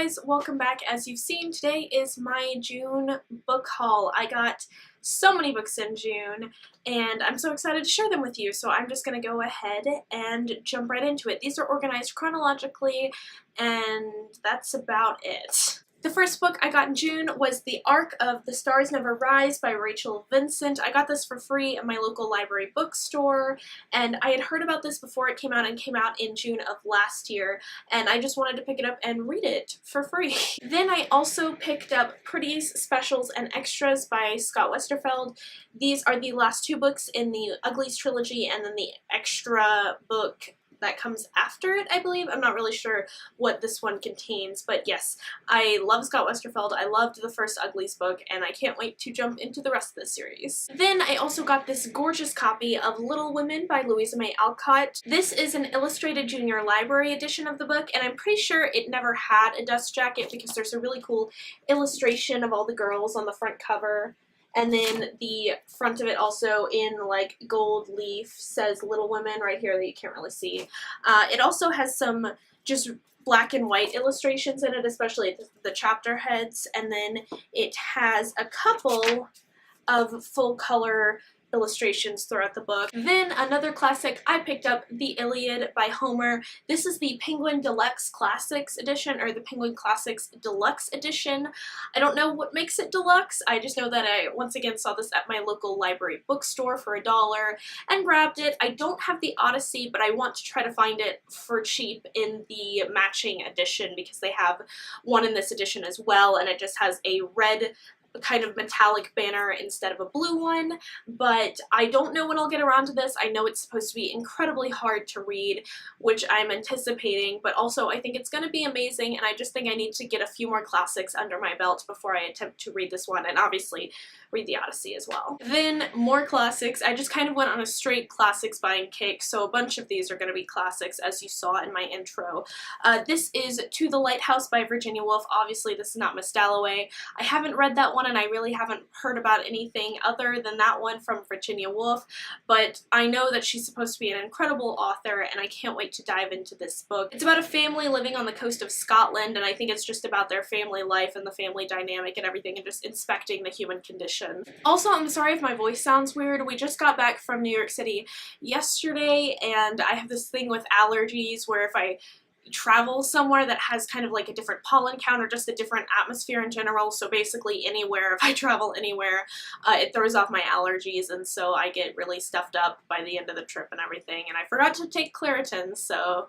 guys, welcome back. As you've seen, today is my June book haul. I got so many books in June and I'm so excited to share them with you, so I'm just going to go ahead and jump right into it. These are organized chronologically and that's about it. The first book I got in June was The Arc of The Stars Never Rise by Rachel Vincent. I got this for free at my local library bookstore, and I had heard about this before it came out and came out in June of last year, and I just wanted to pick it up and read it for free. Then I also picked up Prettiest, Specials, and Extras by Scott Westerfeld. These are the last two books in the Uglies trilogy, and then the extra book that comes after it, I believe. I'm not really sure what this one contains, but yes, I love Scott Westerfeld. I loved the first Uglies book, and I can't wait to jump into the rest of the series. Then I also got this gorgeous copy of Little Women by Louisa May Alcott. This is an illustrated junior library edition of the book, and I'm pretty sure it never had a dust jacket because there's a really cool illustration of all the girls on the front cover. And then the front of it also in like gold leaf says Little Women right here that you can't really see. It also has some just black and white illustrations in it, especially the chapter heads, and then it has a couple of full color illustrations throughout the book. Then another classic, I picked up The Iliad by Homer. This is the Penguin Deluxe Classics edition, or the Penguin Classics Deluxe edition. I don't know what makes it deluxe. I just know that I once again saw this at my local library bookstore for $1 and grabbed it. I don't have the Odyssey, but I want to try to find it for cheap in the matching edition because they have one in this edition as well, and it just has a red kind of metallic banner instead of a blue one, but I don't know when I'll get around to this. I know it's supposed to be incredibly hard to read, which I'm anticipating, but also I think it's going to be amazing, and I just think I need to get a few more classics under my belt before I attempt to read this one, and obviously read the Odyssey as well. Then more classics. I just kind of went on a straight classics buying kick, so a bunch of these are going to be classics as you saw in my intro. This is To the Lighthouse by Virginia Woolf. Obviously this is not Miss Dalloway. I haven't read that one and I really haven't heard about anything other than that one from Virginia Woolf, but I know that she's supposed to be an incredible author and I can't wait to dive into this book. It's about a family living on the coast of Scotland, and I think it's just about their family life and the family dynamic and everything, and just inspecting the human condition. Also, I'm sorry if my voice sounds weird. We just got back from New York City yesterday, and I have this thing with allergies where if I travel somewhere that has kind of like a different pollen count or just a different atmosphere in general, so basically anywhere, if I travel anywhere, it throws off my allergies, and so I get really stuffed up by the end of the trip and everything, and I forgot to take Claritin, so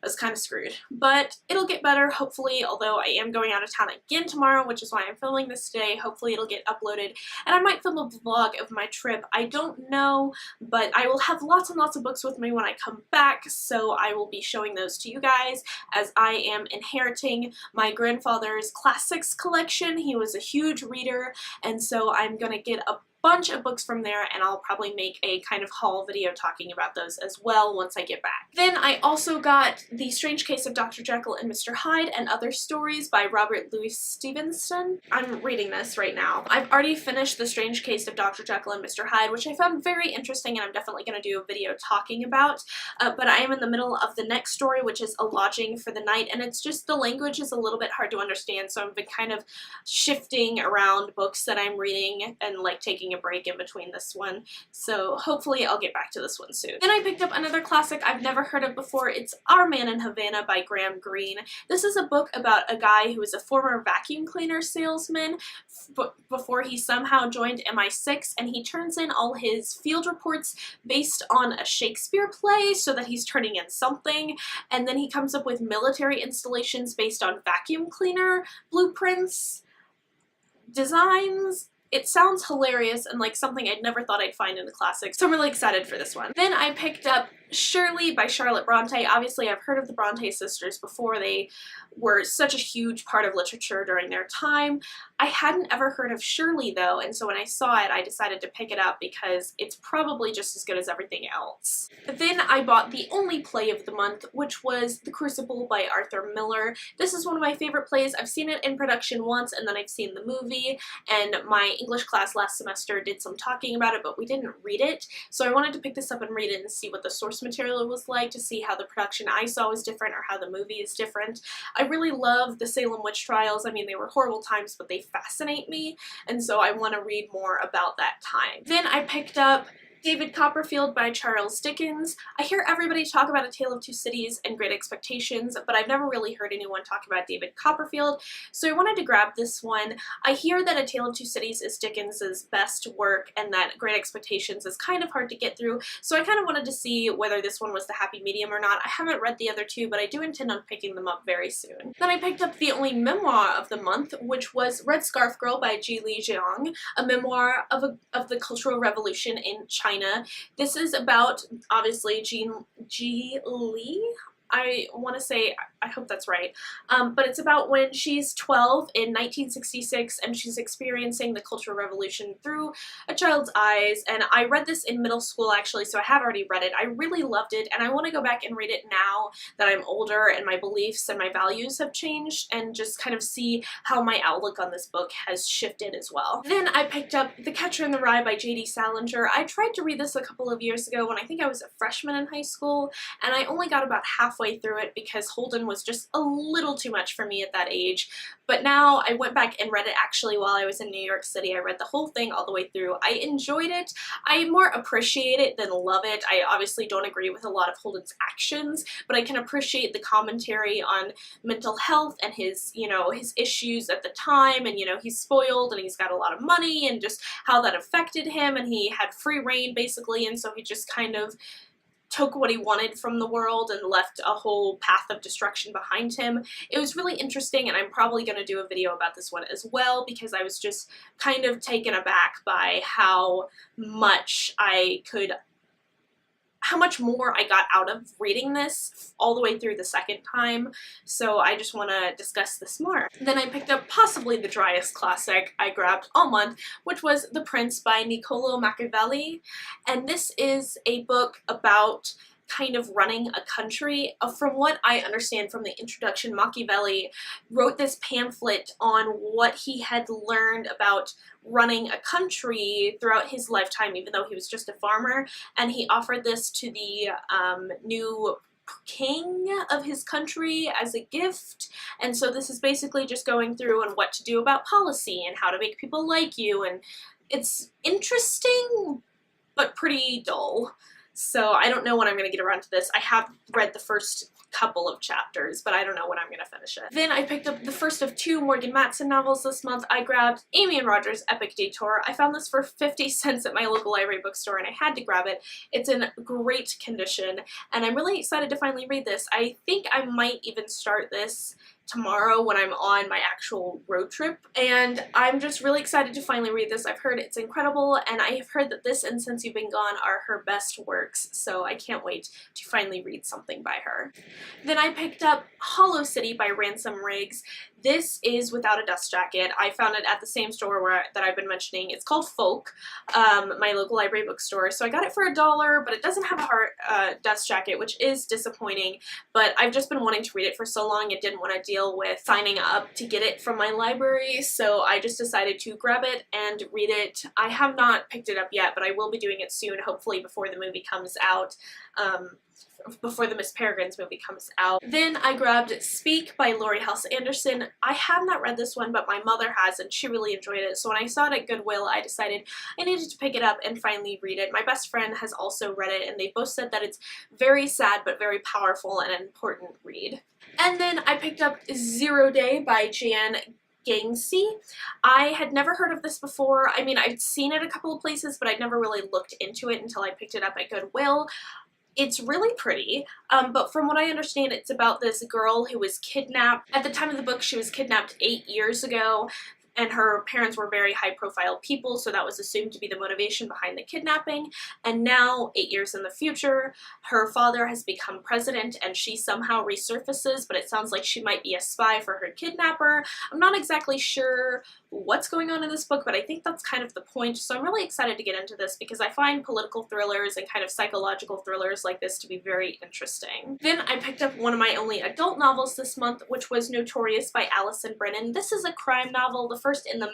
I was kind of screwed. But it'll get better, hopefully, although I am going out of town again tomorrow, which is why I'm filming this today. Hopefully it'll get uploaded, and I might film a vlog of my trip. I don't know, but I will have lots and lots of books with me when I come back, so I will be showing those to you guys, as I am inheriting my grandfather's classics collection. He was a huge reader, and so I'm gonna get a bunch of books from there, and I'll probably make a kind of haul video talking about those as well once I get back. Then I also got The Strange Case of Dr. Jekyll and Mr. Hyde and Other Stories by Robert Louis Stevenson. I'm reading this right now. I've already finished The Strange Case of Dr. Jekyll and Mr. Hyde, which I found very interesting and I'm definitely going to do a video talking about, but I am in the middle of the next story, which is A Lodging for the Night, and it's just the language is a little bit hard to understand, so I've been kind of shifting around books that I'm reading and like taking a break in between this one, so hopefully I'll get back to this one soon. Then I picked up another classic I've never heard of before. It's Our Man in Havana by Graham Greene. This is a book about a guy who is a former vacuum cleaner salesman before he somehow joined MI6, and he turns in all his field reports based on a Shakespeare play so that he's turning in something, and then he comes up with military installations based on vacuum cleaner blueprints, designs. It sounds hilarious and like something I'd never thought I'd find in a classic, so I'm really excited for this one. Then I picked up Shirley by Charlotte Bronte. Obviously I've heard of the Bronte sisters before. They were such a huge part of literature during their time. I hadn't ever heard of Shirley though, and so when I saw it I decided to pick it up because it's probably just as good as everything else. Then I bought the only play of the month, which was The Crucible by Arthur Miller. This is one of my favorite plays. I've seen it in production once and then I've seen the movie, and my English class last semester did some talking about it, but we didn't read it, so I wanted to pick this up and read it and see what the source source material was like, to see how the production I saw was different or how the movie is different. I really love the Salem witch trials. I mean, they were horrible times, but they fascinate me, and so I want to read more about that time. Then I picked up David Copperfield by Charles Dickens. I hear everybody talk about A Tale of Two Cities and Great Expectations, but I've never really heard anyone talk about David Copperfield, so I wanted to grab this one. I hear that A Tale of Two Cities is Dickens's best work and that Great Expectations is kind of hard to get through, so I kind of wanted to see whether this one was the happy medium or not. I haven't read the other two, but I do intend on picking them up very soon. Then I picked up the only memoir of the month, which was Red Scarf Girl by Ji Li Jiang, a memoir of the Cultural Revolution in China. This is about, obviously, Ji Li? I want to say, I hope that's right, but it's about when she's 12 in 1966 and she's experiencing the Cultural Revolution through a child's eyes, and I read this in middle school actually, so I have already read it. I really loved it, and I want to go back and read it now that I'm older and my beliefs and my values have changed, and just kind of see how my outlook on this book has shifted as well. Then I picked up The Catcher in the Rye by J.D. Salinger. I tried to read this a couple of years ago when I think I was a freshman in high school, and I only got about halfway through it because Holden was just a little too much for me at that age. But now I went back and read it actually while I was in New York City. I read the whole thing all the way through. I enjoyed it. I more appreciate it than love it. I obviously don't agree with a lot of Holden's actions, but I can appreciate the commentary on mental health and his, you know, his issues at the time, and, you know, he's spoiled and he's got a lot of money and just how that affected him, and he had free reign basically, and so he just kind of took what he wanted from the world and left a whole path of destruction behind him. It was really interesting, and I'm probably going to do a video about this one as well, because I was just kind of taken aback by how much more I got out of reading this all the way through the second time, so I just want to discuss this more. Then I picked up possibly the driest classic I grabbed all month, which was The Prince by Niccolo Machiavelli, and this is a book about kind of running a country. From what I understand from the introduction, Machiavelli wrote this pamphlet on what he had learned about running a country throughout his lifetime, even though he was just a farmer, and he offered this to the new king of his country as a gift. And so this is basically just going through and what to do about policy and how to make people like you, and it's interesting but pretty dull. So I don't know when I'm going to get around to this. I have read the first couple of chapters, but I don't know when I'm going to finish it. Then I picked up the first of two Morgan Matson novels this month. I grabbed Amy and Roger's Epic Detour. I found this for 50 cents at my local library bookstore, and I had to grab it. It's in great condition, and I'm really excited to finally read this. I think I might even start this tomorrow when I'm on my actual road trip, and I'm just really excited to finally read this. I've heard it's incredible, and I have heard that this and Since You've Been Gone are her best works, so I can't wait to finally read something by her. Then I picked up Hollow City by Ransom Riggs. This is without a dust jacket. I found it at the same store that I've been mentioning. It's called Folk, my local library bookstore. So I got it for $1, but it doesn't have a hard dust jacket, which is disappointing. But I've just been wanting to read it for so long, it didn't want to deal with signing up to get it from my library. So I just decided to grab it and read it. I have not picked it up yet, but I will be doing it soon, hopefully before the movie comes out. Before the Miss Peregrine's movie comes out. Then I grabbed Speak by Laurie Halse Anderson. I have not read this one, but my mother has, and she really enjoyed it. So when I saw it at Goodwill, I decided I needed to pick it up and finally read it. My best friend has also read it, and they both said that it's very sad but very powerful and an important read. And then I picked up Zero Day by Jan Gangsey. I had never heard of this before. I mean, I'd seen it a couple of places, but I'd never really looked into it until I picked it up at Goodwill. It's really pretty, but from what I understand, it's about this girl who was kidnapped. At the time of the book, she was kidnapped 8 years ago, and her parents were very high-profile people, so that was assumed to be the motivation behind the kidnapping. And now, 8 years in the future, her father has become president, and she somehow resurfaces, but it sounds like she might be a spy for her kidnapper. I'm not exactly sure what's going on in this book, but I think that's kind of the point, so I'm really excited to get into this because I find political thrillers and kind of psychological thrillers like this to be very interesting. Then I picked up one of my only adult novels this month, which was Notorious by Allison Brennan. This is a crime novel. The first in the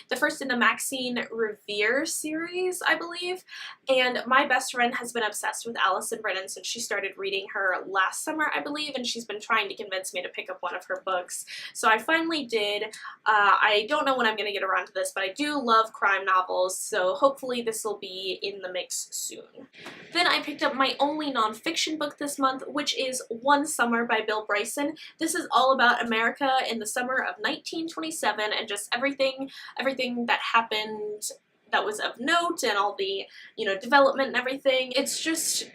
the first in the Maxine Revere series, I believe, and my best friend has been obsessed with Alison Brennan since she started reading her last summer, I believe, and she's been trying to convince me to pick up one of her books. So I finally did. I don't know when I'm going to get around to this, but I do love crime novels, so hopefully this will be in the mix soon. Then I picked up my only nonfiction book this month, which is One Summer by Bill Bryson. This is all about America in the summer of 1927 and just everything that happened that was of note and all the, development and everything. It's just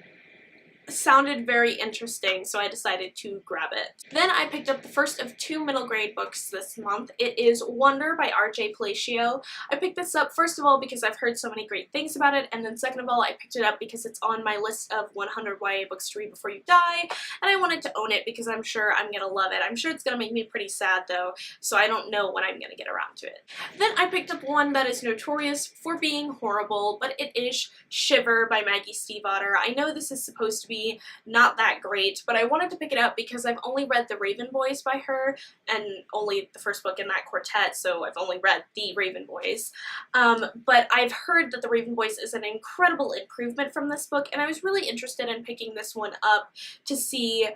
sounded very interesting, so I decided to grab it. Then I picked up the first of 2 middle grade books this month. It is Wonder by R.J. Palacio. I picked this up first of all because I've heard so many great things about it, and then second of all I picked it up because it's on my list of 100 YA books to read before you die, and I wanted to own it because I'm sure I'm gonna love it. I'm sure it's gonna make me pretty sad though, so I don't know when I'm gonna get around to it. Then I picked up one that is notorious for being horrible, but it is Shiver by Maggie Stiefvater. I know this is supposed to be not that great, but I wanted to pick it up because I've only read The Raven Boys by her, and only the first book in that quartet, so I've only read The Raven Boys. But I've heard that The Raven Boys is an incredible improvement from this book, and I was really interested in picking this one up to see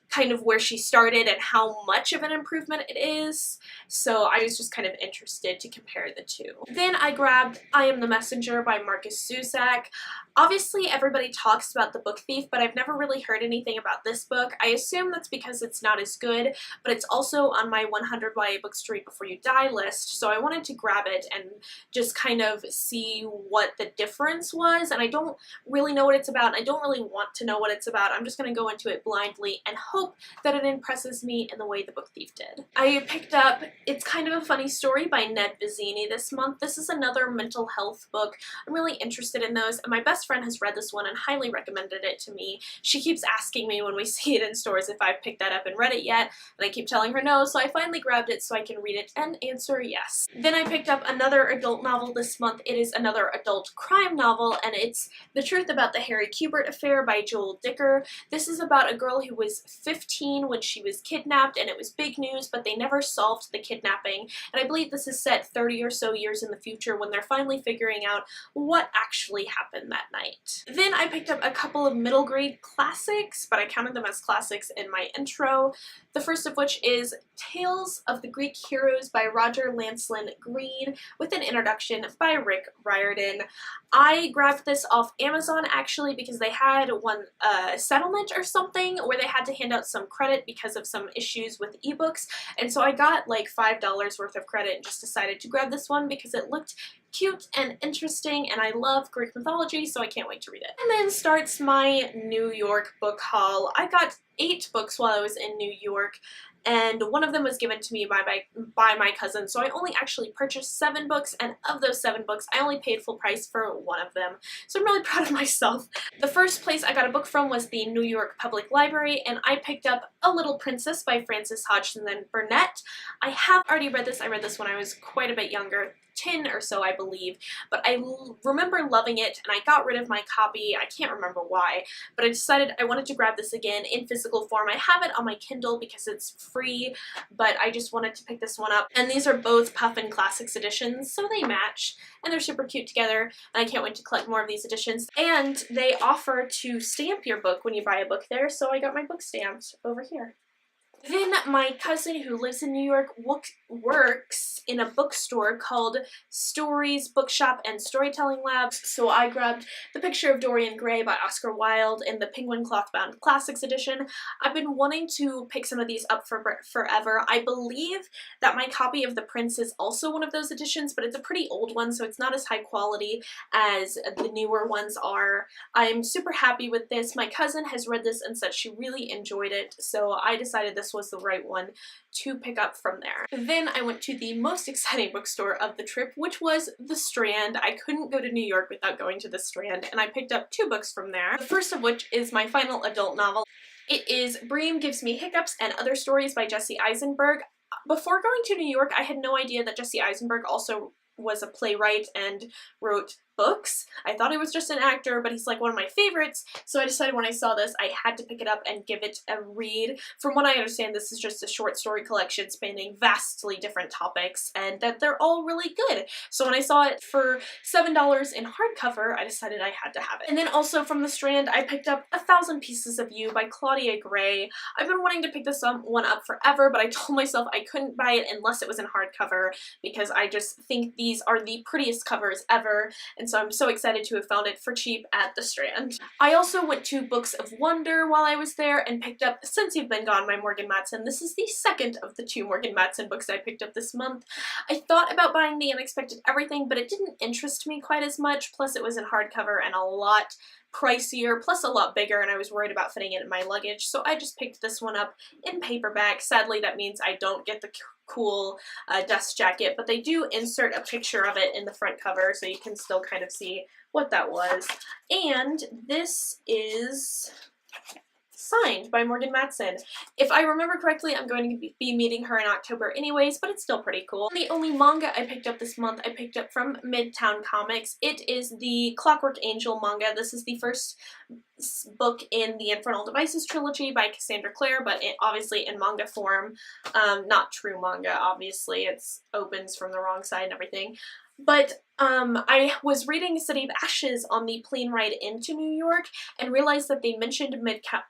kind of where she started and how much of an improvement it is, so I was just kind of interested to compare the two. Then I grabbed I Am the Messenger by Marcus Zusak. Obviously everybody talks about The Book Thief, but I've never really heard anything about this book. I assume that's because it's not as good, but it's also on my 100 YA books to read before you die list, so I wanted to grab it and just kind of see what the difference was, and I don't really know what it's about, and I don't really want to know what it's about. I'm just going to go into it blindly and hope that it impresses me in the way The Book Thief did. I picked up It's Kind of a Funny Story by Ned Vizzini this month. This is another mental health book. I'm really interested in those, and my best friend has read this one and highly recommended it to me. She keeps asking me when we see it in stores if I've picked that up and read it yet, and I keep telling her no, so I finally grabbed it so I can read it and answer yes. Then I picked up another adult novel this month. It is another adult crime novel, and it's The Truth About the Harry Qbert Affair by Joel Dicker. This is about a girl who was 15 when she was kidnapped, and it was big news, but they never solved the kidnapping, and I believe this is set 30 or so years in the future when they're finally figuring out what actually happened that night. Then I picked up a couple of middle grade classics, but I counted them as classics in my intro. The first of which is Tales of the Greek Heroes by Roger Lancelyn Greene, with an introduction by Rick Riordan. I grabbed this off Amazon actually because they had one settlement or something where they had to hand out some credit because of some issues with ebooks, and so I got like $5 worth of credit and just decided to grab this one because it looked cute and interesting, and I love Greek mythology, so I can't wait to read it. And then starts my New York book haul. I got 8 books while I was in New York, and one of them was given to me by my cousin, so I only actually purchased 7 books, and of those 7 books, I only paid full price for one of them, so I'm really proud of myself. The first place I got a book from was the New York Public Library, and I picked up A Little Princess by Frances Hodgson Burnett. I have already read this. I read this when I was quite a bit younger, 10 or so I believe, but I remember loving it, and I got rid of my copy. I can't remember why, but I decided I wanted to grab this again in physical form. I have it on my Kindle because it's free, but I just wanted to pick this one up, and these are both Puffin Classics editions, so they match, and they're super cute together, and I can't wait to collect more of these editions. And they offer to stamp your book when you buy a book there, so I got my book stamped over here. Then my cousin who lives in New York works in a bookstore called Stories Bookshop and Storytelling Labs, so I grabbed The Picture of Dorian Gray by Oscar Wilde in the Penguin Clothbound Classics edition. I've been wanting to pick some of these up for forever. I believe that my copy of The Prince is also one of those editions, but it's a pretty old one, so it's not as high quality as the newer ones are. I'm super happy with this. My cousin has read this and said she really enjoyed it, so I decided this was the right one to pick up from there. Then I went to the most exciting bookstore of the trip, which was The Strand. I couldn't go to New York without going to The Strand, and I picked up 2 books from there. The first of which is my final adult novel. It is Bream Gives Me Hiccups and Other Stories by Jesse Eisenberg. Before going to New York, I had no idea that Jesse Eisenberg also was a playwright and wrote books. I thought he was just an actor, but he's like one of my favorites, so I decided when I saw this I had to pick it up and give it a read. From what I understand, this is just a short story collection spanning vastly different topics, and that they're all really good. So when I saw it for $7 in hardcover, I decided I had to have it. And then also from the Strand, I picked up 1,000 Pieces of You by Claudia Gray. I've been wanting to pick this one up forever, but I told myself I couldn't buy it unless it was in hardcover because I just think these are the prettiest covers ever, and so I'm so excited to have found it for cheap at the Strand. I also went to Books of Wonder while I was there and picked up Since You've Been Gone by Morgan Matson. This is the second of the 2 Morgan Matson books I picked up this month. I thought about buying The Unexpected Everything, but it didn't interest me quite as much, plus it was in hardcover and a lot pricier, plus a lot bigger, and I was worried about fitting it in my luggage, so I just picked this one up in paperback. Sadly, that means I don't get the cool dust jacket, but they do insert a picture of it in the front cover, so you can still kind of see what that was. And this is signed by Morgan Matson. If I remember correctly, I'm going to be meeting her in October anyways, but it's still pretty cool. The only manga I picked up this month, I picked up from Midtown Comics. It is the Clockwork Angel manga. This is the first book in the Infernal Devices trilogy by Cassandra Clare, but obviously in manga form. Not true manga, obviously. It opens from the wrong side and everything. But I was reading City of Ashes on the plane ride into New York and realized that they mentioned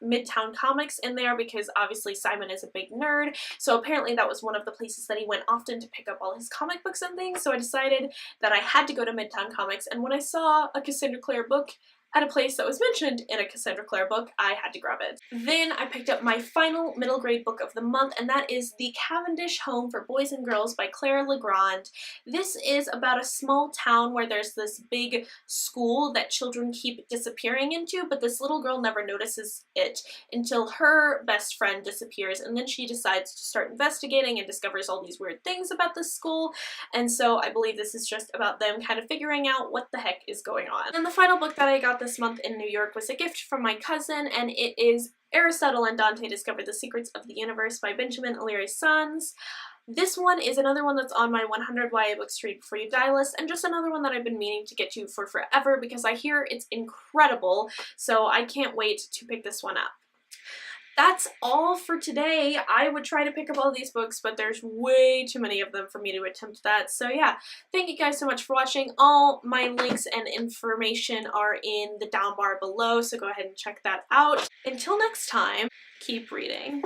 Midtown Comics in there because obviously Simon is a big nerd, so apparently that was one of the places that he went often to pick up all his comic books and things, so I decided that I had to go to Midtown Comics, and when I saw a Cassandra Clare book at a place that was mentioned in a Cassandra Clare book, I had to grab it. Then I picked up my final middle grade book of the month, and that is The Cavendish Home for Boys and Girls by Claire Legrand. This is about a small town where there's this big school that children keep disappearing into, but this little girl never notices it until her best friend disappears, and then she decides to start investigating and discovers all these weird things about this school, and so I believe this is just about them kind of figuring out what the heck is going on. And the final book that I got this month in New York was a gift from my cousin, and it is Aristotle and Dante Discover the Secrets of the Universe by Benjamin O'Leary Sons. This one is another one that's on my 100 YA Books to Read Before You Die list, and just another one that I've been meaning to get to for forever because I hear it's incredible, so I can't wait to pick this one up. That's all for today. I would try to pick up all these books, but there's way too many of them for me to attempt that. So yeah, thank you guys so much for watching. All my links and information are in the down bar below, so go ahead and check that out. Until next time, keep reading.